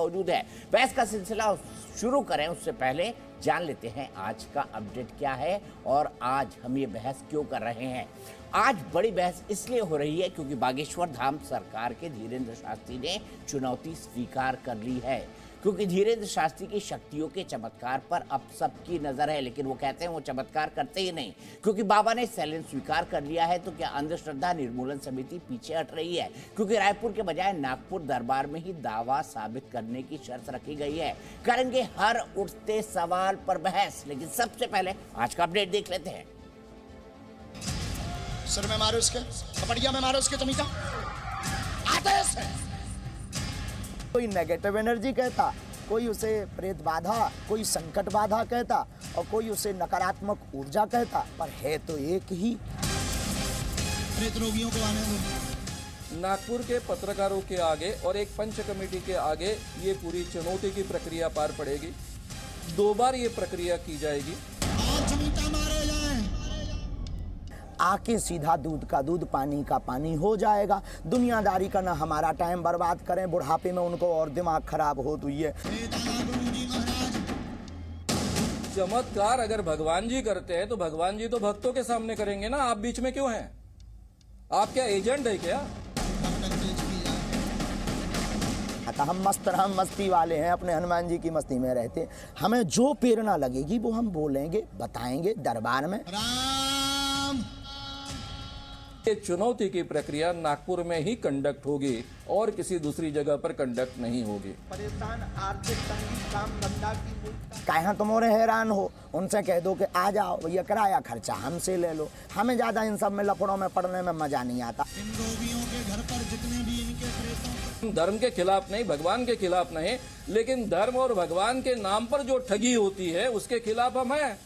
मौजूद है। बहस का सिलसिला शुरू करें उससे पहले जान लेते हैं आज का अपडेट क्या है और आज हम ये बहस क्यों कर रहे हैं। आज बड़ी बहस इसलिए हो रही है क्योंकि बागेश्वर धाम सरकार के धीरेन्द्र शास्त्री ने चुनौती स्वीकार कर ली है, क्योंकि धीरेन्द्र शास्त्री की शक्तियों के चमत्कार पर अब सबकी नजर है। लेकिन वो कहते हैं वो चमत्कार करते ही नहीं, क्योंकि बाबा ने चैलेंज स्वीकार कर लिया है। तो क्या अंधश्रद्धा निर्मूलन समिति पीछे हट रही है? क्योंकि रायपुर के बजाय नागपुर दरबार में ही दावा साबित करने की शर्त रखी गई है। करेंगे हर उठते सवाल पर बहस, लेकिन सबसे पहले आज का अपडेट देख लेते हैं। सिर में मारो उसके, कपड़िया में मारो उसके, तमीजा आदेश है। कोई नेगेटिव एनर्जी कहता, कोई उसे प्रेत बाधा, कोई संकट बाधा कहता और कोई उसे नकारात्मक ऊर्जा कहता, पर है तो एक ही। प्रेत रोगियों को आने दो। नागपुर के पत्रकारों के आगे और एक पंच कमेटी के आगे ये पूरी चुनौती की प्रक्रिया पार पड़ेगी। 2 बार ये प्रक्रिया की जाएगी। और चमीटा मारे जाएं। आके सीधा दूध का दूध, पानी का पानी हो जाएगा। दुनियादारी का ना हमारा टाइम बर्बाद करें, बुढ़ापे में उनको और दिमाग खराब हो तो ये चमत्कार अगर भगवान जी करते हैं तो भगवान जी तो भक्तों के सामने करेंगे ना। आप बीच में क्यों हैं? आप क्या एजेंट है क्या? हम मस्ती वाले हैं, अपने हनुमान जी की मस्ती में रहते हैं। हमें जो प्रेरणा लगेगी वो हम बोलेंगे, बताएंगे दरबार में। ये चुनौती की प्रक्रिया नागपुर में ही कंडक्ट होगी और किसी दूसरी जगह पर कंडक्ट नहीं होगी। परेशान आर्थिक तंगी, काम धंधा की कहाँ तुम और हैरान हो? उनसे कह दो कि आ जाओ भैया, किराया खर्चा हमसे ले लो। हमें ज्यादा इन सब में लफड़ों में पड़ने में मजा नहीं आता। इन रोगियों के घर पर जितने भी इनके प्रेतों, धर्म के खिलाफ नहीं, भगवान के खिलाफ नहीं, लेकिन धर्म और भगवान के नाम पर जो ठगी होती है उसके खिलाफ हम हैं।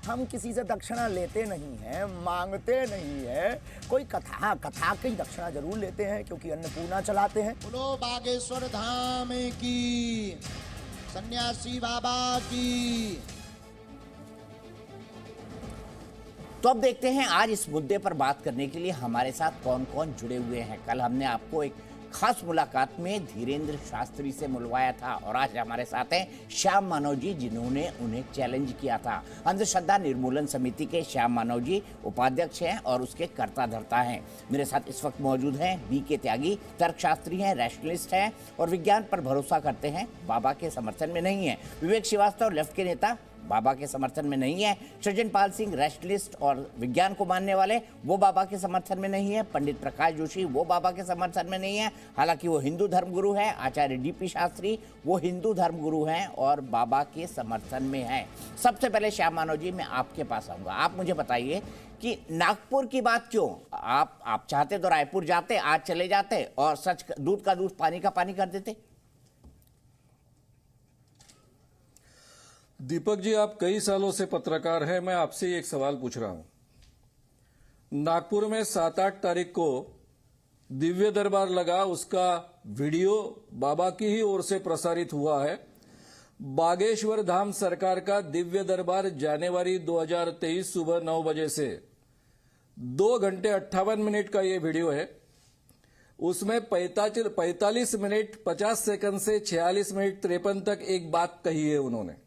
हम किसी से दक्षिणा लेते नहीं हैं, मांगते नहीं है। कोई कथा की दक्षिणा जरूर लेते हैं, क्योंकि अन्नपूर्णा चलाते हैं। बोलो बागेश्वर धाम की, सन्यासी बाबा की। तो अब देखते हैं आज इस मुद्दे पर बात करने के लिए हमारे साथ कौन कौन जुड़े हुए हैं। कल हमने आपको एक खास मुलाकात में धीरेन्द्र शास्त्री से मिलवाया था और आज हमारे साथ हैं श्याम मानव जी, जिन्होंने उन्हें चैलेंज किया था। अंधश्रद्धा निर्मूलन समिति के श्याम मानव जी उपाध्यक्ष हैं और उसके कर्ता धर्ता हैं। मेरे साथ इस वक्त मौजूद हैं बीके त्यागी, तर्कशास्त्री हैं, रैशनलिस्ट हैं और विज्ञान पर भरोसा करते हैं, बाबा के समर्थन में नहीं है। विवेक श्रीवास्तव लेफ्ट के नेता, बाबा के समर्थन में नहीं है। सृजन पाल सिंह रैशनलिस्ट और विज्ञान को मानने वाले, वो बाबा के समर्थन में नहीं है। पंडित प्रकाश जोशी, वो बाबा के समर्थन में नहीं है, हालांकि वो हिंदू धर्मगुरु है। आचार्य डीपी शास्त्री, वो हिंदू धर्मगुरु हैं और बाबा के समर्थन में हैं। सबसे पहले श्याम मानव जी, मैं आपके पास आऊंगा। आप मुझे बताइए कि नागपुर की बात क्यों? आप चाहते तो रायपुर जाते, आज चले जाते और सच दूध का दूध, पानी का पानी कर देते। दीपक जी, आप कई सालों से पत्रकार हैं, मैं आपसे एक सवाल पूछ रहा हूं। नागपुर में 7-8 तारीख को दिव्य दरबार लगा, उसका वीडियो बाबा की ही ओर से प्रसारित हुआ है। बागेश्वर धाम सरकार का दिव्य दरबार जनवरी 2023 सुबह 9 बजे से 2 घंटे 58 मिनट का ये वीडियो है। उसमें 45 मिनट 50 सेकंड से 46 मिनट 53 तक एक बात कही है उन्होंने।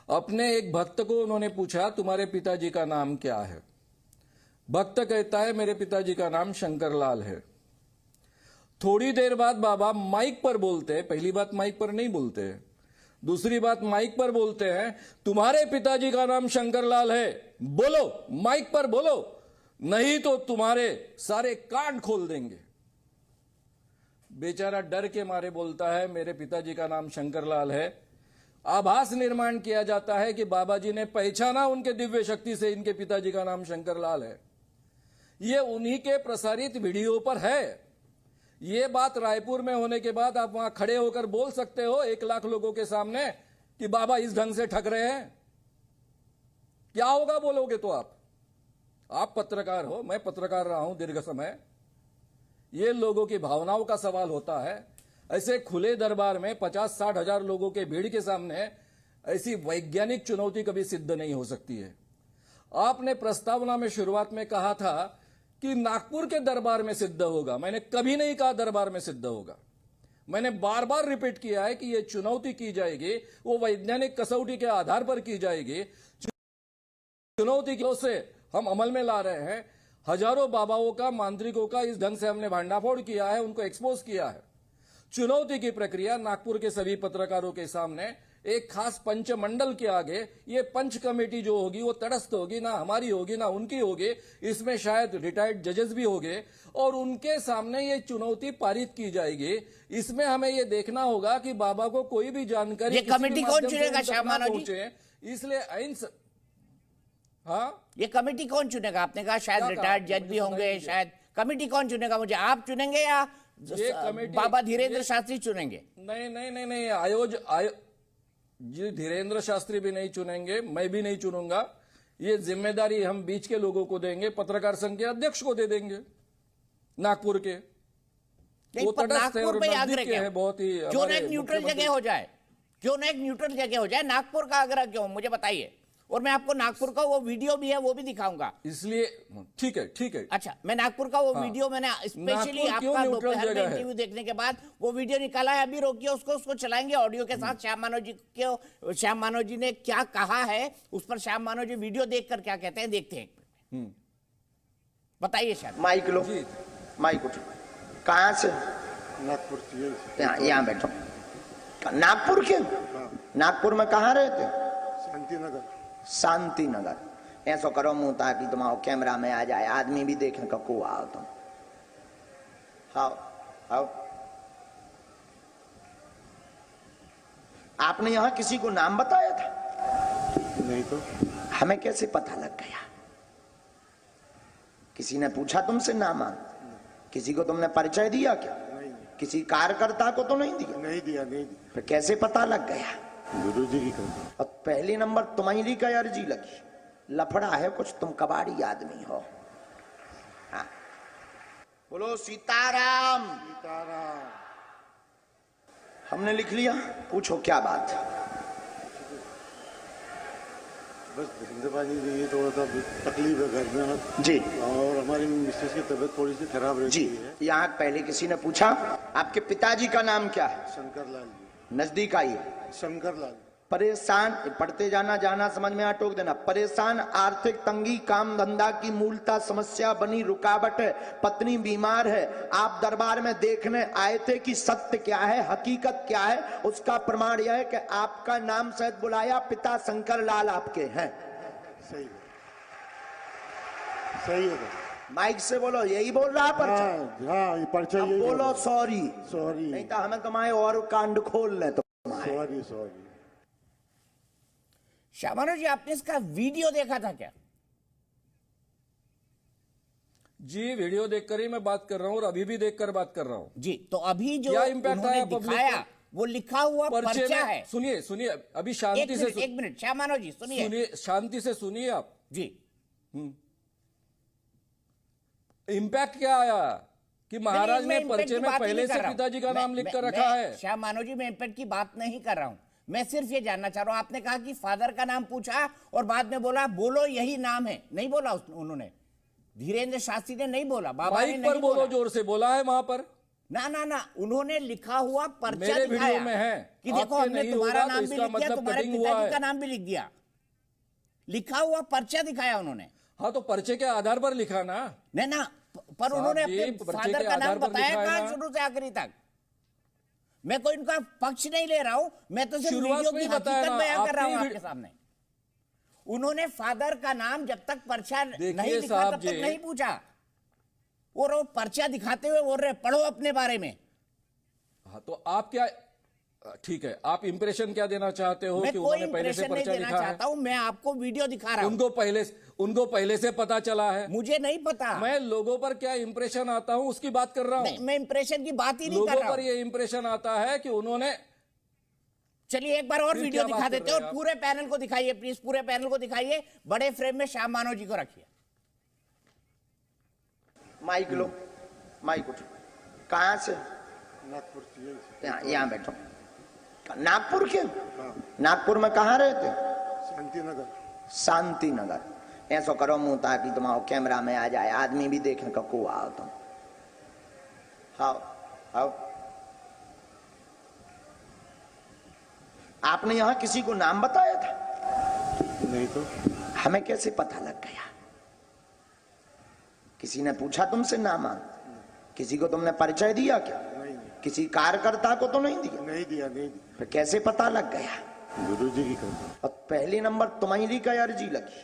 अपने एक भक्त को उन्होंने पूछा, तुम्हारे पिताजी का नाम क्या है? भक्त कहता है, मेरे पिताजी का नाम शंकरलाल है। थोड़ी देर बाद बाबा माइक पर बोलते हैं, पहली बात माइक पर नहीं बोलते हैं, दूसरी बात माइक पर बोलते हैं, तुम्हारे पिताजी का नाम शंकरलाल है, बोलो, माइक पर बोलो, नहीं तो तुम्हारे सारे कान खोल देंगे। बेचारा डर के मारे बोलता है, मेरे पिताजी का नाम शंकरलाल है। आभास निर्माण किया जाता है कि बाबा जी ने पहचाना उनके दिव्य शक्ति से इनके पिताजी का नाम शंकरलाल है। ये उन्हीं के प्रसारित वीडियो पर है। ये बात रायपुर में होने के बाद आप वहां खड़े होकर बोल सकते हो 1 लाख लोगों के सामने कि बाबा इस ढंग से ठग रहे हैं? क्या होगा बोलोगे तो आप पत्रकार हो, मैं पत्रकार रहा हूं दीर्घ समय। ये लोगों की भावनाओं का सवाल होता है। ऐसे खुले दरबार में 50-60 हजार लोगों के भीड़ के सामने ऐसी वैज्ञानिक चुनौती कभी सिद्ध नहीं हो सकती है। आपने प्रस्तावना में शुरुआत में कहा था कि नागपुर के दरबार में सिद्ध होगा। मैंने कभी नहीं कहा दरबार में सिद्ध होगा। मैंने बार बार रिपीट किया है कि यह चुनौती की जाएगी, वो वैज्ञानिक कसौटी के आधार पर की जाएगी। चुनौती की से हम अमल में ला रहे हैं। हजारों बाबाओं का, मांत्रिकों का इस ढंग से हमने भांडाफोड़ किया है, उनको एक्सपोज किया है। चुनौती की प्रक्रिया नागपुर के सभी पत्रकारों के सामने एक खास पंचमंडल के आगे, ये पंच कमेटी जो होगी वो तटस्थ होगी, ना हमारी होगी ना उनकी होगी। इसमें शायद रिटायर्ड जजेस भी होंगे और उनके सामने ये चुनौती पारित की जाएगी। इसमें हमें ये देखना होगा कि बाबा को कोई भी जानकारी ये कमेटी कौन चुनेगा श्याम मानव जी? इसलिए हाँ, ये कमेटी कौन चुनेगा? आपने कहा शायद रिटायर्ड जज भी होंगे, शायद कमेटी कौन चुनेगा? मुझे आप चुनेंगे या ये कमेटी बाबा धीरेन्द्र शास्त्री चुनेंगे? नहीं, जी धीरेन्द्र शास्त्री भी नहीं चुनेंगे, मैं भी नहीं चुनूंगा। ये जिम्मेदारी हम बीच के लोगों को देंगे, पत्रकार संघ के अध्यक्ष को दे देंगे नागपुर के। वो तटस्थ है और नजदीक के हैं बहुत ही। क्यों ना एक न्यूट्रल जगह हो जाए? क्यों ना एक न्यूट्रल जगह हो जाए? नागपुर का आग्रह क्यों, मुझे बताइए। और मैं आपको नागपुर का वो वीडियो भी है वो भी दिखाऊंगा। इसलिए ठीक है। अच्छा, मैं नागपुर का वो वीडियो मैंने स्पेशली आपका दोपहर में इंटरव्यू देखने के बाद वो वीडियो निकाला है। अभी रोकिए उसको चलाएंगे ऑडियो के साथ। श्याम मानव जी ने क्या कहा है उस पर श्याम मानव जी वीडियो देखकर क्या कहते हैं, देखते हैं। बताइए श्याम। माइक लो, माइक उठो। कहाँ से? नागपुर से। यहाँ बैठो। नागपुर के? नागपुर में कहाँ रहते? शांति नगर। ऐसा करो मुंह ताकि तुम्हारा कैमरा में आ जाए, आदमी भी देखने का को आओ तुम। आओ। आपने यहाँ किसी को नाम बताया था? नहीं तो हमें कैसे पता लग गया? किसी ने पूछा तुमसे नाम? किसी को तुमने परिचय दिया क्या? नहीं। किसी कार्यकर्ता को तो नहीं दिया? नहीं दिया। फिर कैसे पता लग गया? गुरु जी की कृपा। और पहली नंबर तुम्हारी का अर्जी लगी। लफड़ा है कुछ, तुम कबाड़ी आदमी हो। हाँ। बोलो सीताराम। हमने लिख लिया, पूछो क्या बात? बस धंधेबाजी ये थोड़ा सा तकलीफ है घर में जी, और हमारी मिसेस की तबीयत थोड़ी सी खराब रहती है। यहाँ पहले किसी ने पूछा आपके पिताजी का नाम क्या है? शंकर लाल जी। नजदीक आइए। शंकर लाल। परेशान, पढ़ते जाना समझ में आ, टोक देना। परेशान, आर्थिक तंगी काम धंधा की मूलता समस्या बनी रुकावट है, पत्नी बीमार है, आप दरबार में देखने आए थे कि सत्य क्या है, हकीकत क्या है। उसका प्रमाण यह है कि आपका नाम शायद बुलाया, पिता शंकर लाल आपके हैं। सही है। माइक से बोलो, यही बोल रहा पर्चा? हाँ, ये पर्चा यही बोलो। सॉरी नहीं तो हमें तुम्हारे और कांड खोल ले। तो सॉरी। श्याम मानव जी, आपने इसका वीडियो देखा था क्या? जी वीडियो देखकर ही मैं बात कर रहा हूं और अभी भी देखकर बात कर रहा हूं जी। तो अभी जो क्या इम्पैक्ट आया दिखाया वो लिखा हुआ पर्चा है। सुनिए अभी शांति से एक मिनट श्याम मानव जी सुनिए, शांति से सुनिए आप जी। इम्पैक्ट क्या आया कि महाराज ने पर्चे में पहले से पिताजी का नाम लिख कर रखा है। श्याम मानव जी, मैं इम्पैक्ट की बात नहीं कर रहा हूं। मैं सिर्फ ये जानना चाह रहा हूं, आपने कहा कि फादर का नाम पूछा और बाद में बोला बोलो यही नाम है। नहीं बोला उन्होंने, धीरेन्द्र शास्त्री ने नहीं बोला, बाबा ने नहीं बोलो, जोर से बोला है वहां पर। ना उन्होंने लिखा हुआ पर्चा मेरे वीडियो में है कि देखो हमने तुम्हारा नाम भी लिख दिया, तुम्हारे पिताजी का नाम भी लिख दिया। लिखा हुआ पर्चा दिखाया उन्होंने। हाँ तो पर्चे के आधार पर लिखा ना। ना पर उन्होंने अपने फादर का नाम बताया कहाँ शुरू से आखिरी तक? मैं कोई इनका पक्ष नहीं ले रहा हूं, मैं तो सिर्फ वीडियो की हकीकत बयान कर रहा हूं आपके सामने। उन्होंने फादर का नाम जब तक पर्चा नहीं लिखा तब तक नहीं पूछा। और वो पर्चा दिखाते हुए बोल रहे पढ़ो अपने बारे में। हाँ तो आप क्या, ठीक है, आप इंप्रेशन क्या देना चाहते हो कि उन्होंने पहले से पर्चा लिखा है? चाहता हूं, मैं आपको वीडियो दिखा रहा हूं। उनको पहले से पता चला है? मुझे नहीं पता। मैं लोगों पर क्या इंप्रेशन आता हूं उसकी बात कर रहा हूं। मैं इंप्रेशन की बात ही नहीं कर रहा हूं। लोगों पर ये इंप्रेशन आता है कि उन्होंने। चलिए एक बार और वीडियो दिखा देते हैं और पूरे पैनल को दिखाइए प्लीज, पूरे पैनल को दिखाइए। बड़े फ्रेम में श्याम मानव जी को रखिए। माइक लो, माइक उठो। कहाँ से? नागपुर से। यहाँ बैठो। नागपुर के? नागपुर में कहाँ रहते? शांति नगर। शांति नगर। ऐसा करो मुंह ताकि तुम्हारा कैमरा में आ जाए, आदमी भी देखे को आओ तुम। आओ आओ। आपने यहां किसी को नाम बताया था? नहीं तो हमें कैसे पता लग गया? किसी ने पूछा तुमसे नाम? किसी को तुमने परिचय दिया क्या? नहीं किसी कार्यकर्ता को तो नहीं दिया? नहीं दिया, नहीं दिया। फिर कैसे पता लग गया? गुरु जी की कृपा। और पहली नंबर तुम्हारी का अर्जी लगी,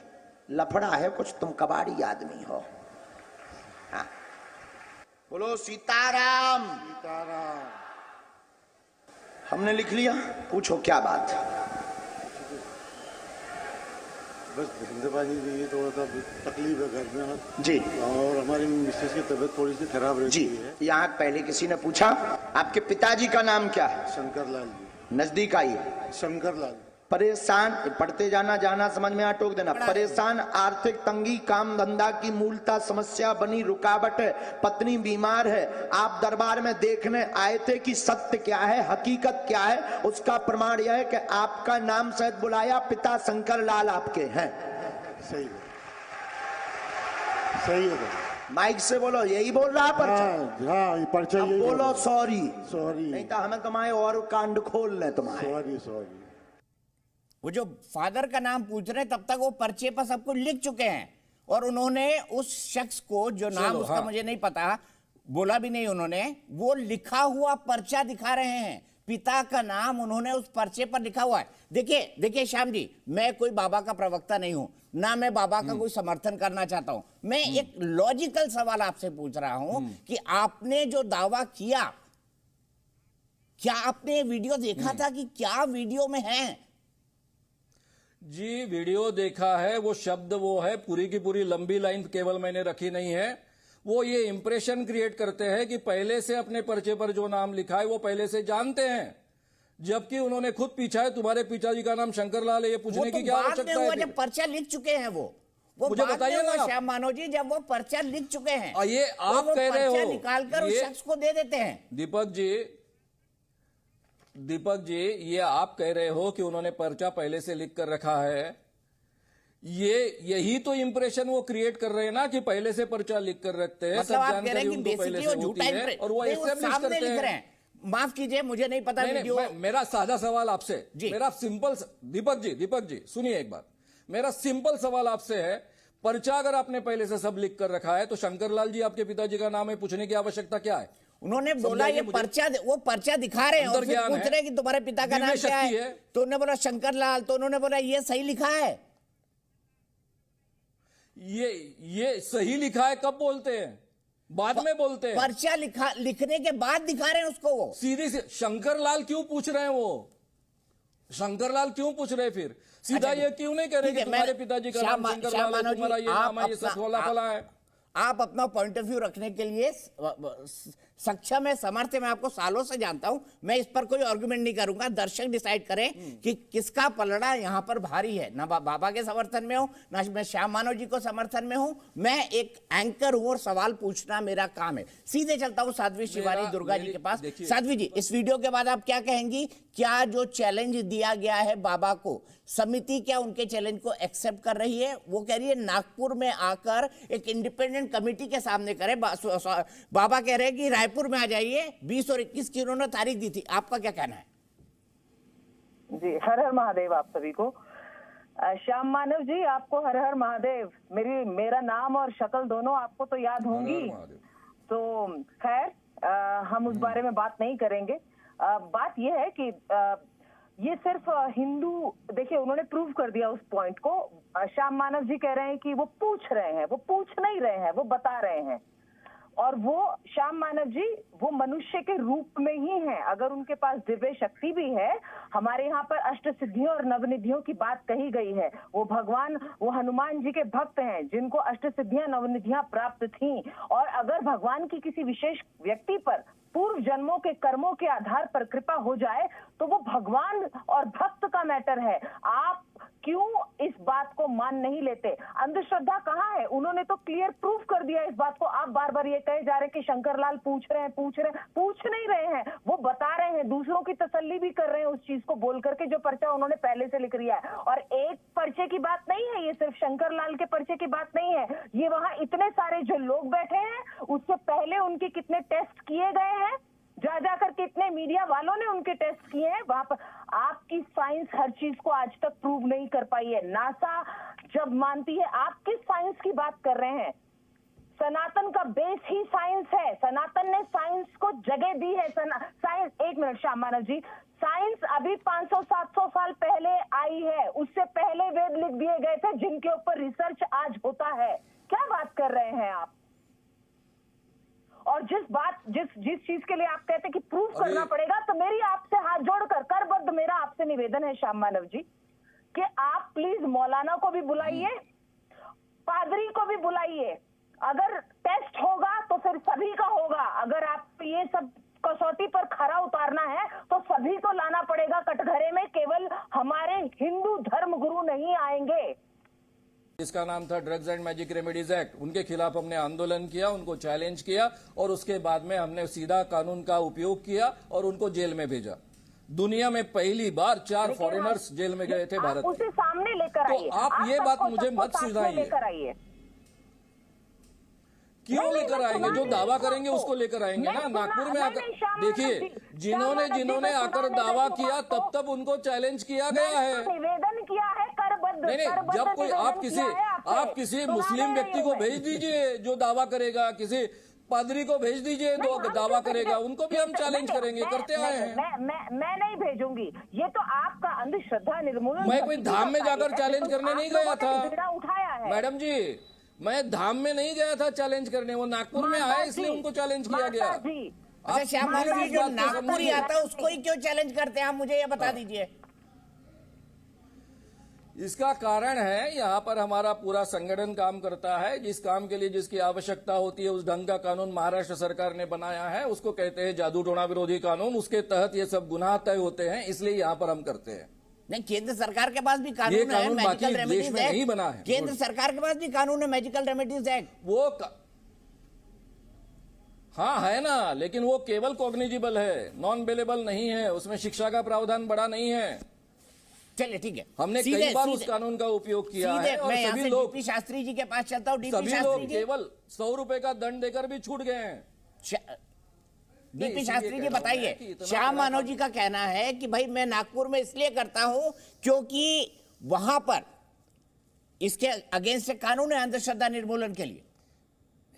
लफड़ा है कुछ, तुम कबाड़ी आदमी हो। हाँ। बोलो सीताराम। सीताराम। हमने लिख लिया, पूछो क्या बात? बस धंधेबाजी की थोड़ा सा तकलीफ है घर में जी। और हमारी मिसेस की तबीयत थोड़ी सी खराब रहती जी। है। यहाँ पहले किसी ने पूछा आपके पिताजी का नाम क्या है? शंकर लाल जी। नजदीक आइए। शंकर लाल। परेशान, पढ़ते जाना, जाना समझ में आ टोक देना। परेशान, आर्थिक तंगी, काम धंधा की मूलता समस्या बनी रुकावट है, पत्नी बीमार है, आप दरबार में देखने आए थे कि सत्य क्या है, हकीकत क्या है। उसका प्रमाण यह है कि आपका नाम शायद बुलाया, पिता शंकर लाल आपके हैं। सही है, सही है। माइक से बोलो, यही बोल रहा पर हाँ, पर्चा यही बोलो। सॉरी सॉरी, नहीं तो हमें तुम्हारे और कांड खोल ले तुम्हारे। Sorry sorry. वो जो फादर का नाम पूछ रहे हैं तब तक वो पर्चे पर सब कुछ लिख चुके हैं और उन्होंने उस शख्स को जो नाम उसका हाँ। मुझे नहीं पता, बोला भी नहीं उन्होंने, वो लिखा हुआ पर्चा दिखा रहे हैं। पिता का नाम उन्होंने उस पर्चे पर लिखा हुआ है। देखिए देखिए श्याम जी, मैं कोई बाबा का प्रवक्ता नहीं हूं, ना मैं बाबा का कोई समर्थन करना चाहता हूं। मैं एक लॉजिकल सवाल आपसे पूछ रहा हूं कि आपने जो दावा किया, क्या आपने वीडियो देखा था कि क्या वीडियो में है? जी वीडियो देखा है, वो शब्द वो है, पूरी की पूरी लंबी लाइन केवल मैंने रखी नहीं है। वो ये इंप्रेशन क्रिएट करते हैं कि पहले से अपने पर्चे पर जो नाम लिखा है वो पहले से जानते हैं, जबकि उन्होंने खुद पूछा है तुम्हारे पिताजी का नाम शंकर लाल है, ये पूछने की क्या आवश्यकता है? जब पर्चा लिख चुके हैं वो मुझे बताइए ना श्याम मानव जी, जब वो पर्चा लिख चुके हैं, ये आप कह रहे हो निकालकर उस शख्स को दे देते हैं। दीपक जी, ये आप कह रहे हो कि उन्होंने पर्चा पहले से लिख कर रखा है। यही तो इंप्रेशन वो क्रिएट कर रहे हैं ना कि पहले से पर्चा लिख कर रखते हैं, मतलब आप कह रहे हैं कि बेसिकली वो झूठा और वो सामने लिख रहे हैं। माफ कीजिए, मुझे नहीं पता वीडियो। मेरा सादा सवाल आपसे, मेरा सिंपल, दीपक जी सुनिए एक बात, मेरा सिंपल सवाल आपसे है, पर्चा अगर आपने पहले से सब लिख कर रखा है तो शंकर लाल जी आपके पिताजी का नाम है, पूछने की आवश्यकता क्या है? उन्होंने बोला ये पर्चा, वो पर्चा दिखा रहे हैं और फिर पूछ रहे हैं कि तुम्हारे पिता का नाम क्या है, तो उन्होंने बोला शंकर लाल, तो उन्होंने बोला ये सही लिखा है। ये सही लिखा है कब बोलते हैं? बाद में बोलते हैं। पर्चा लिखने के बाद दिखा रहे हैं उसको। वो सीधे से शंकर लाल क्यों पूछ रहे हैं? वो शंकर लाल क्यों पूछ रहे हैं? फिर सीधा ये क्यों नहीं कह रहे कि तुम्हारे पिताजी का नाम शंकर लाल है, तुम्हारा ये नाम है, ये सब फला है? आप अपना पॉइंट ऑफ व्यू रखने के लिए सक्षम है, समर्थ है, मैं आपको सालों से जानता हूं। मैं इस पर कोई आर्गुमेंट नहीं करूंगा, दर्शक डिसाइड करें कि किसका पलड़ा यहां पर भारी है। ना बाबा के समर्थन में हूं, ना मैं श्याम मानव जी को समर्थन में हूं। मैं एक एंकर हूं और सवाल पूछना मेरा काम है। सीधे चलता हूं साध्वी शिवानी दुर्गा जी के पास। साध्वी जी, इस वीडियो के बाद आप क्या कहेंगी? क्या जो चैलेंज दिया गया है बाबा को, समिति क्या उनके चैलेंज को एक्सेप्ट कर रही है? वो कह रही है नागपुर में आकर एक इंडिपेंडेंट कमेटी के सामने करे। बाबा कह रहे हैं कि रायपुर में आ जाइए। 20 और 21 की उन्होंने तारीख दी थी, आपका क्या कहना है? जी, हर हर महादेव आप सभी को। श्याम मानव जी, आपको हर हर महादेव। मेरा नाम और शक्ल दोनों आपको तो याद होंगी, तो खैर हम उस बारे में बात नहीं करेंगे। बात यह है कि ये सिर्फ हिंदू, देखिए उन्होंने प्रूव कर दिया उस पॉइंट को। श्याम मानव जी कह रहे हैं कि वो पूछ रहे हैं, वो पूछ नहीं रहे हैं, वो बता रहे हैं। और वो श्याम मानव जी वो मनुष्य के रूप में ही हैं। अगर उनके पास दिव्य शक्ति भी है, हमारे यहाँ पर अष्ट सिद्धियों और नवनिधियों की बात कही गई है। वो भगवान, वो हनुमान जी के भक्त हैं जिनको अष्ट सिद्धियां नवनिधियां प्राप्त थीं। और अगर भगवान की किसी विशेष व्यक्ति पर पूर्व जन्मों के कर्मों के आधार पर कृपा हो जाए तो वो भगवान और भक्त का मैटर है। आप क्यों इस बात को मान नहीं लेते? अंधश्रद्धा कहाँ है? उन्होंने तो क्लियर प्रूफ कर दिया इस बात को। आप बार बार ये कहे जा रहे हैं कि शंकर लाल पूछ रहे हैं, पूछ नहीं रहे हैं, वो बता रहे हैं दूसरों की तसल्ली भी कर रहे हैं उस चीज को बोल करके जो पर्चा उन्होंने पहले से लिख लिया है। और एक पर्चे की बात नहीं है, ये सिर्फ शंकर लाल के पर्चे की बात नहीं है, ये वहां इतने सारे जो लोग बैठे हैं उससे पहले उनके कितने टेस्ट किए गए हैं, जा जाकर कितने मीडिया वालों ने उनके टेस्ट किए हैं। वहां पर आपकी साइंस हर चीज को आज तक प्रूव नहीं कर पाई है। नासा जब मानती है, आप किस साइंस की बात कर रहे हैं? सनातन का बेस ही साइंस है। सनातन ने साइंस को जगह दी है। साइंस, एक मिनट श्याम मानव जी, साइंस अभी 500-700 साल पहले आई है, उससे पहले वेद लिख दिए गए थे जिनके ऊपर रिसर्च आज होता है। क्या बात कर रहे हैं आप? और जिस चीज के लिए आप कहते हैं कि प्रूफ करना पड़ेगा, तो मेरी आपसे हाथ जोड़कर करबद्ध मेरा आपसे निवेदन है श्याम मानव जी कि आप प्लीज मौलाना को भी बुलाइए, पादरी को भी बुलाइए। अगर टेस्ट होगा तो फिर सभी का होगा। अगर आप ये सब कसौटी पर खरा उतारना है तो सभी को लाना पड़ेगा कटघरे में, केवल हमारे हिंदू धर्म गुरु नहीं आएंगे। इसका नाम था drugs and magic remedies act. उनके खिलाफ हमने आंदोलन किया, उनको चैलेंज किया और उसके बाद में हमने सीधा कानून का उपयोग किया और उनको जेल में भेजा। दुनिया में पहली बार 4 फॉरेनर्स जेल में गए थे भारत में। उसे सामने लेकर आइए। तो आप ये बात मुझे मत सुझाइए। क्यों लेकर आएंगे? जो दावा करेंगे उसको लेकर आएंगे ना। नागपुर में आकर देखिए, जिन्होंने आकर दावा किया तब उनको चैलेंज किया गया है। निवेदन किया है करबद्ध। नहीं, जब कोई आप किसी मुस्लिम व्यक्ति को भेज दीजिए जो दावा करेगा, किसी पादरी को भेज दीजिए जो दावा करेगा, उनको भी हम चैलेंज करेंगे, करते आए हैं। मैं नहीं भेजूंगी। ये तो आपका अंधश्रद्धा निर्मूलन। मैं कोई धाम में जाकर चैलेंज करने नहीं गया था उठाया है मैडम जी, मैं धाम में नहीं गया था चैलेंज करने। वो नागपुर में आए इसलिए उनको चैलेंज किया गया। अच्छा श्याम मानव जी, जो नागपुरी आता है उसको ही क्यों चैलेंज करते हैं, आप मुझे ये बता दीजिए। इसका कारण है, यहाँ पर हमारा पूरा संगठन काम करता है। जिस काम के लिए जिसकी आवश्यकता होती है उस ढंग का कानून महाराष्ट्र सरकार ने बनाया है, उसको कहते हैं जादू टोना विरोधी कानून। उसके तहत ये सब गुनाह तय होते हैं, इसलिए यहाँ पर हम करते हैं। नहीं, केंद्र सरकार के पास भी कानून है, मैजिकल रेमेडीज एक्ट नहीं बना है। केंद्र सरकार के पास भी कानून है, मैजिकल रेमेडीज एक्ट। हाँ है ना, लेकिन वो केवल कॉग्निजिबल है, नॉन बेलेबल नहीं है। उसमें शिक्षा का प्रावधान बड़ा नहीं है। चलिए ठीक है, हमने कई बार उस कानून का उपयोग किया है और मैं सभी लोग डीपी शास्त्री जी के पास चलता हूँ। सभी लोग केवल 100 रुपए का दंड देकर भी छूट गए हैं। डीपी शास्त्री जी बताइए, श्याम मानव जी का कहना है कि भाई मैं नागपुर में इसलिए करता हूं क्योंकि वहां पर इसके अगेंस्ट कानून है अंधश्रद्धा निर्मूलन के लिए।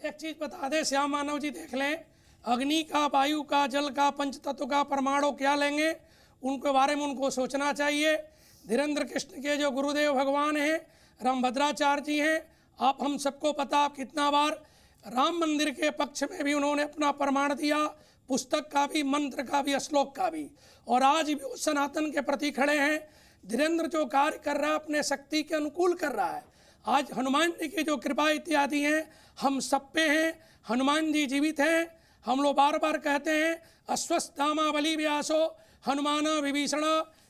एक चीज बता दे श्याम मानव जी, देख लें, अग्नि का, वायु का, जल का, पंच तत्व का, परमाणु क्या लेंगे, उनके बारे में उनको सोचना चाहिए। धीरेन्द्र कृष्ण के जो गुरुदेव भगवान हैं रामभद्राचार्य जी हैं, आप हम सबको पता, आप कितना बार राम मंदिर के पक्ष में भी उन्होंने अपना प्रमाण दिया, पुस्तक का भी, मंत्र का भी, श्लोक का भी, और आज भी वो सनातन के प्रति खड़े हैं। धीरेन्द्र जो कार्य कर रहा है अपने शक्ति के अनुकूल कर रहा है। आज हनुमान जी की जो कृपा इत्यादि हैं हम सब पे हैं। हनुमान जी जीवित हैं। हम लोग बार बार कहते हैं अश्वत्थामा बलि व्यासो हनुमान विभीषण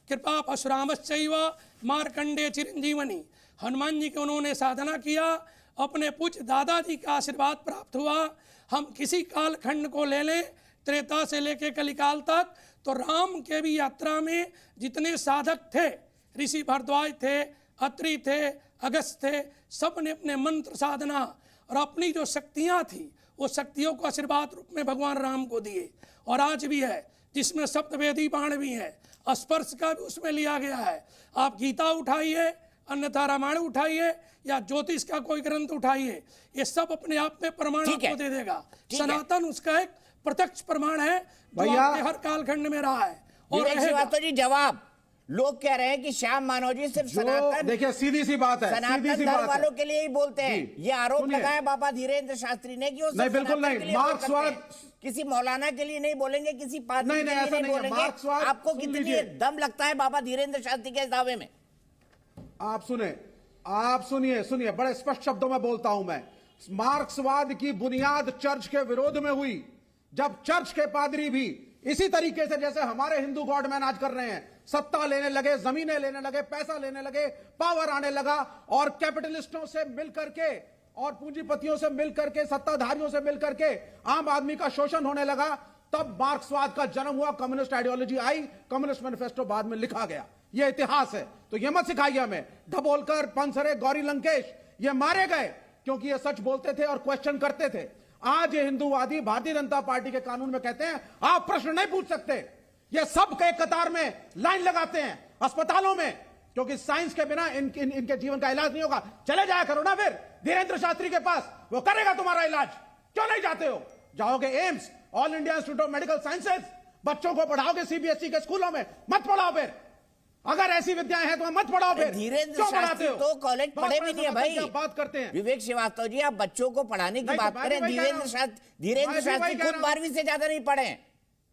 कृपा परशुरामश्चैव मार्कंडे चिरंजीवनी। हनुमान जी की उन्होंने साधना किया, अपने पूज्य दादाजी का आशीर्वाद प्राप्त हुआ। हम किसी कालखंड को ले लें, त्रेता से लेकर कलिकाल तक, तो राम के भी यात्रा में जितने साधक थे, ऋषि भारद्वाज थे, अत्रि थे, अगस्त्य थे, सब ने अपने मंत्र साधना और अपनी जो शक्तियाँ थी वो शक्तियों को आशीर्वाद रूप में भगवान राम को दिए। और आज भी है, जिसमें सप्तवेदी बाण भी है, स्पर्श का भी उसमें लिया गया है। आप गीता उठाइए, अन्यथा रामायण उठाइए या ज्योतिष का कोई ग्रंथ उठाइए, ये सब अपने आप में प्रमाण आपको दे देगा। सनातन उसका एक प्रत्यक्ष प्रमाण है जो आपके हर कालखंड में रहा है और श्रीवास्तव जी जवाब, लोग कह रहे हैं कि श्याम मानव जी सिर्फ सनातन, देखिए सीधी सी बात है, सनातन धर्म वालों के लिए ही बोलते हैं। ये आरोप लगाया बाबा धीरेन्द्र शास्त्री ने कि वो नहीं, बिल्कुल नहीं, मार्क्सवाद किसी मौलाना के लिए नहीं बोलेंगे, किसी पादरी के लिए नहीं बोलेंगे। आपको कितनी दम लगता है बाबा धीरेन्द्र शास्त्री के इस दावे में? आप सुनिए, बड़े स्पष्ट शब्दों में बोलता हूं मैं। मार्क्सवाद की बुनियाद चर्च के विरोध में हुई, जब चर्च के पादरी भी इसी तरीके से जैसे हमारे हिंदू गॉडमैन आज कर रहे हैं, सत्ता लेने लगे, जमीनें लेने लगे, पैसा लेने लगे, पावर आने लगा और कैपिटलिस्टों से मिलकर के और पूंजीपतियों से मिलकर के, सत्ताधारियों से मिलकर के आम आदमी का शोषण होने लगा, तब मार्क्सवाद का जन्म हुआ, communist ideology I, communist manifesto बाद में लिखा गया। यह इतिहास है। तो यह मत सिखाइए हमें। धबोलकर, पंसरे, गौरी लंकेश ये मारे गए क्योंकि ये सच बोलते थे और क्वेश्चन करते थे। आज ये हिंदूवादी भारतीय जनता पार्टी के कानून में कहते हैं आप प्रश्न नहीं पूछ सकते। ये सब के कतार में लाइन लगाते हैं अस्पतालों में, क्योंकि साइंस के बिना इनके जीवन का इलाज नहीं होगा। चले जाया करो ना फिर धीरेन्द्र शास्त्री के पास, वो करेगा तुम्हारा इलाज। क्यों नहीं जाते हो? जाओगे AIIMS, all India institute of medical sciences, बच्चों को पढ़ाओगे सीबीएसई के स्कूलों में, मत पढ़ाओ फिर। अगर ऐसी विद्याएं हैं तो मत पढ़ाओ फिर। धीरेन्द्र शास्त्री तो कॉलेज पढ़े भी नहीं है भाई। बात करते हैं विवेक श्रीवास्तव जी, आप बच्चों को पढ़ाने की बात करें। धीरेन्द्र शास्त्री खुद 12वीं से ज्यादा नहीं पढ़े।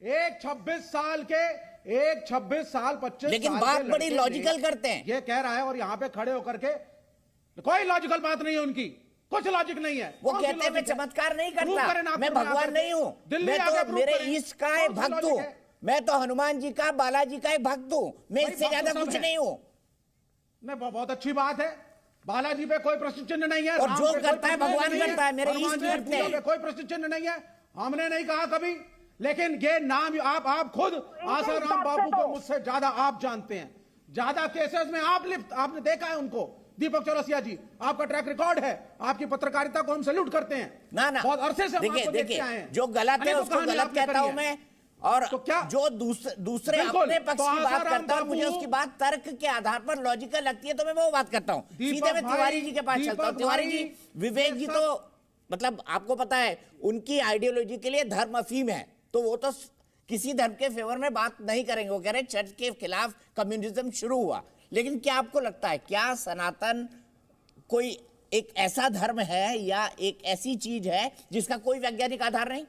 एक 26 साल के, एक 26 साल 25, लेकिन बात बड़ी लॉजिकल करते हैं। ये कह रहा है और यहां पे खड़े होकर के कोई लॉजिकल बात नहीं है उनकी, कुछ लॉजिक नहीं है। वो कहते हैं मैं चमत्कार नहीं करता, मैं भगवान नहीं हूं, मैं तो मेरे ईश्वर का एक भक्त हूं, मैं तो हनुमान जी का, बालाजी का एक भक्त हूं, मैं इससे ज्यादा कुछ नहीं हूं। नहीं, बहुत अच्छी बात है। बालाजी पे कोई प्रश्न चिन्ह नहीं है, और जो करता है भगवान करता है, मेरे ईश्वर करते हैं, कोई प्रश्न चिन्ह नहीं है। हमने नहीं कहा कभी, लेकिन ये नाम आप खुद आसाराम बाबू को मुझसे ज्यादा आप जानते हैं। ज्यादा केसेस में आप लिप्त, आपने देखा है उनको। दीपक चौरसिया जी, आपका ट्रैक रिकॉर्ड है, आपकी पत्रकारिता को हम सैल्यूट करते हैं। ना बहुत अरसे से देखिए जो गलत है उसको गलत कहता हूं मैं, और तो क्या जो दूसरे अपने पक्ष की बात करता है, मुझे उसकी बात तर्क के आधार पर लॉजिकल लगती है तो मैं वो बात करता हूं। सीधे मैं तिवारी जी के पास चलता हूं। तिवारी जी, विवेक जी तो मतलब आपको पता है उनकी आइडियोलॉजी के लिए धर्म अफीम है, तो वो तो किसी धर्म के फेवर में बात नहीं करेंगे। वो कह रहे चर्च के खिलाफ कम्युनिज्म शुरू हुआ। लेकिन क्या आपको लगता है क्या सनातन कोई एक ऐसा धर्म है या एक ऐसी चीज है जिसका कोई वैज्ञानिक आधार नहीं?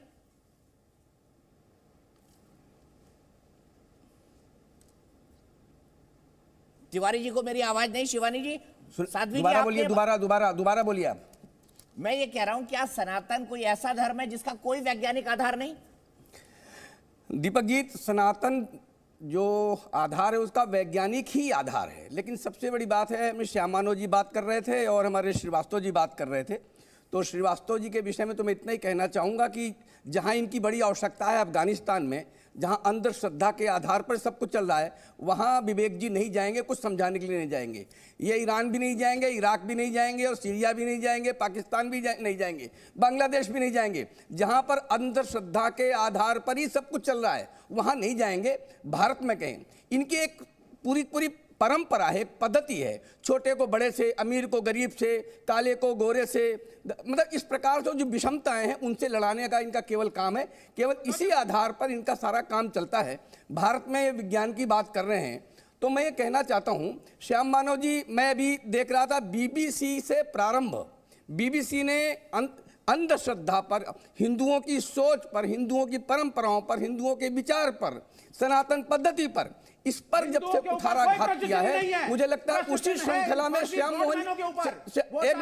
तिवारी जी को मेरी आवाज नहीं, शिवानी जी, साध्वी जी, दोबारा बोलिए, दोबारा बोलिए आप। मैं ये कह रहा हूं क्या सनातन कोई ऐसा धर्म है जिसका कोई वैज्ञानिक आधार नहीं? दीपक जी, सनातन जो आधार है उसका वैज्ञानिक ही आधार है, लेकिन सबसे बड़ी बात है, हमें श्याम मानव जी बात कर रहे थे और हमारे श्रीवास्तव जी बात कर रहे थे। तो श्रीवास्तव जी के विषय में तो मैं इतना ही कहना चाहूँगा कि जहाँ इनकी बड़ी आवश्यकता है अफगानिस्तान में, जहाँ अंधश्रद्धा के आधार पर सब कुछ चल रहा है, वहाँ विवेक जी नहीं जाएंगे, कुछ समझाने के लिए नहीं जाएंगे। ये ईरान भी नहीं जाएंगे, इराक भी नहीं जाएंगे, और सीरिया भी नहीं जाएंगे, पाकिस्तान भी नहीं जाएंगे, बांग्लादेश भी नहीं जाएंगे। जहाँ पर अंधश्रद्धा के आधार पर ही सब कुछ चल रहा है वहाँ नहीं जाएंगे। भारत में कहें, इनकी एक पूरी परंपरा है, पद्धति है, छोटे को बड़े से, अमीर को गरीब से, काले को गोरे से, मतलब इस प्रकार से जो विषमताएं हैं उनसे लड़ाने का इनका केवल काम है। केवल इसी आधार पर इनका सारा काम चलता है। भारत में विज्ञान की बात कर रहे हैं तो मैं ये कहना चाहता हूँ, श्याम मानव जी, मैं अभी देख रहा था बीबीसी से प्रारंभ, बीबीसी ने अंधश्रद्धा पर, हिंदुओं की सोच पर, हिंदुओं की परंपराओं पर, हिंदुओं के विचार पर, सनातन पद्धति पर, इस पर जब से कुठाराघात किया है, मुझे लगता है उसी श्रृंखला में श्याम मोहन, एक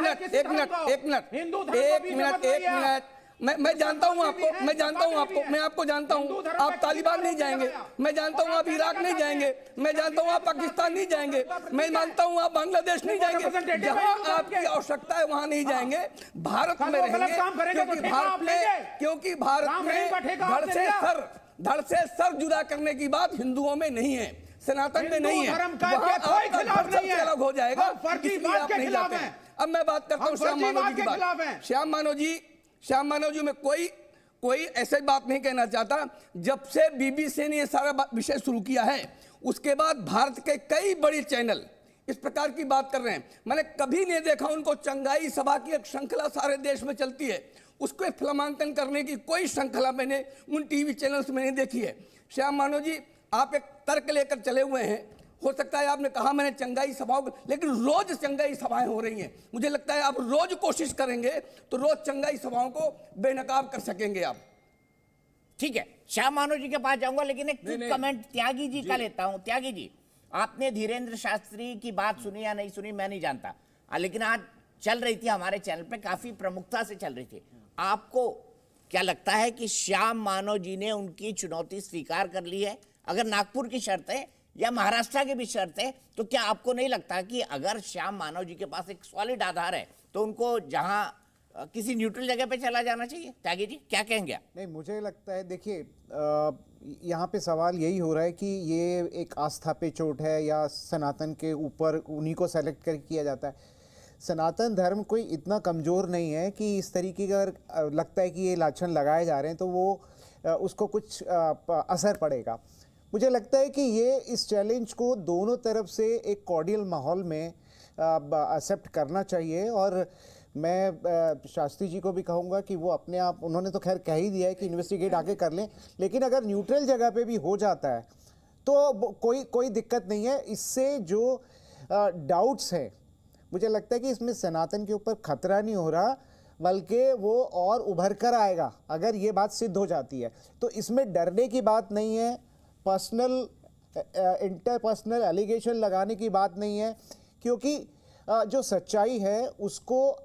मिनट, मैं जानता हूं आपको, मैं आपको जानता हूं, आप तालिबान नहीं जाएंगे, मैं जानता हूं आप इराक नहीं जाएंगे, मैं जानता हूं आप पाकिस्तान नहीं जाएंगे, मैं मानता हूं आप बांग्लादेश नहीं जाएंगे, जहां आपकी आवश्यकता है वहां नहीं जाएंगे, भारत में रहेंगे, क्योंकि भारत में धड़ से सर जुदा करने की बात हिंदुओं में नहीं है, सनातन में नहीं है, अलग हो जाएगा, इसलिए आप नहीं जाते। अब मैं बात करता हूँ श्याम मानव जी की बात। श्याम मानव जी, में कोई ऐसी बात नहीं कहना चाहता। जब से बीबीसी ने ये सारा विषय शुरू किया है, उसके बाद भारत के कई बड़े चैनल इस प्रकार की बात कर रहे हैं। मैंने कभी नहीं देखा उनको, चंगाई सभा की एक श्रृंखला सारे देश में चलती है, उसको फिल्मांकन करने की कोई श्रृंखला मैंने उन टीवी चैनल्स में नहीं देखी है। श्याम मानव जी, आप एक तर्क लेकर चले हुए हैं, हो सकता है आपने कहा मैंने चंगाई सभाओं, लेकिन रोज चंगाई सभाएं हो रही हैं। मुझे लगता है आप रोज कोशिश करेंगे तो रोज चंगाई सभाओं को बेनकाब कर सकेंगे आप। ठीक है, श्याम मानव जी के पास जाऊंगा, लेकिन एक कमेंट त्यागी जी का लेता हूं। त्यागी जी, आपने धीरेन्द्र शास्त्री की बात सुनी या नहीं सुनी मैं नहीं जानता, लेकिन आज चल रही थी हमारे चैनल पे, काफी प्रमुखता से चल रही थी। आपको क्या लगता है कि श्याम मानव जी ने उनकी चुनौती स्वीकार कर ली है? अगर नागपुर की शर्त है या महाराष्ट्र की भी शर्त है, तो क्या आपको नहीं लगता कि अगर श्याम मानव जी के पास एक सॉलिड आधार है तो उनको जहां किसी न्यूट्रल जगह पे चला जाना चाहिए? त्यागी जी क्या कहेंगे आप? नहीं, मुझे लगता है, देखिए, यहाँ पे सवाल यही हो रहा है कि ये एक आस्था पे चोट है या सनातन के ऊपर उन्हीं को सेलेक्ट कर किया जाता है। सनातन धर्म कोई इतना कमज़ोर नहीं है कि इस तरीके का अगर लगता है कि ये लाछन लगाए जा रहे हैं तो वो उसको कुछ असर पड़ेगा। मुझे लगता है कि ये इस चैलेंज को दोनों तरफ से एक कॉर्डियल माहौल में एक्सेप्ट करना चाहिए। और मैं शास्त्री जी को भी कहूँगा कि वो अपने आप, उन्होंने तो खैर कह ही दिया है कि इन्वेस्टिगेट आगे कर लें, लेकिन अगर न्यूट्रल जगह पे भी हो जाता है तो कोई दिक्कत नहीं है। इससे जो डाउट्स हैं, मुझे लगता है कि इसमें सनातन के ऊपर खतरा नहीं हो रहा, बल्कि वो और उभर कर आएगा अगर ये बात सिद्ध हो जाती है। तो इसमें डरने की बात नहीं है, पर्सनल इंटरपर्सनल एलिगेशन लगाने की बात नहीं है, क्योंकि जो सच्चाई है उसको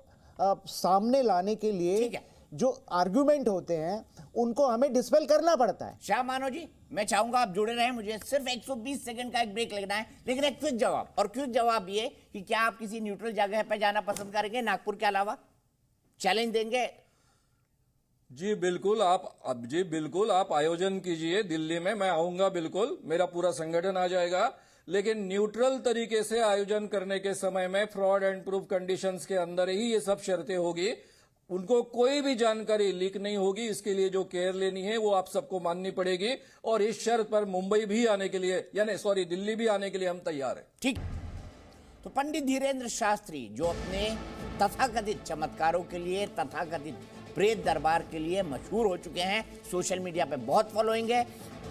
सामने लाने के लिए जो आर्गुमेंट होते हैं उनको हमें डिस्पेल करना पड़ता है। श्याम मानव जी, मैं चाहूंगा आप जुड़े रहें, मुझे सिर्फ 120 सेकंड का एक ब्रेक लगना है, लेकिन एक क्विक जवाब। और क्विक जवाब ये कि क्या आप किसी न्यूट्रल जगह पर जाना पसंद करेंगे नागपुर के अलावा? चैलेंज देंगे? जी बिल्कुल, आप आयोजन कीजिए दिल्ली में, मैं आऊंगा बिल्कुल, मेरा पूरा संगठन आ जाएगा। लेकिन न्यूट्रल तरीके से आयोजन करने के समय में फ्रॉड एंड प्रूफ कंडीशंस के अंदर ही ये सब शर्तें होगी। उनको कोई भी जानकारी लीक नहीं होगी, इसके लिए जो केयर लेनी है वो आप सबको माननी पड़ेगी। और इस शर्त पर मुंबई भी आने के लिए, दिल्ली भी आने के लिए हम तैयार हैं। ठीक। तो पंडित धीरेंद्र शास्त्री जो अपने तथाकथित चमत्कारों के लिए, तथाकथित प्रेत दरबार के लिए मशहूर हो चुके हैं, सोशल मीडिया पे बहुत फॉलोइंग है।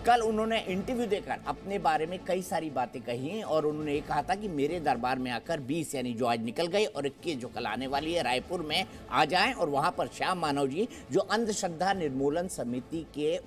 कल उन्होंने इंटरव्यू देकर अपने बारे में कई सारी बातें कही और उन्होंने ये कहा था कि मेरे दरबार में आकर 20 यानी जो आज निकल गई और 21 जो कल आने वाली है रायपुर में आ जाएं और वहां पर श्याम मानव जी जो अंधश्रद्धा निर्मूलन समिति के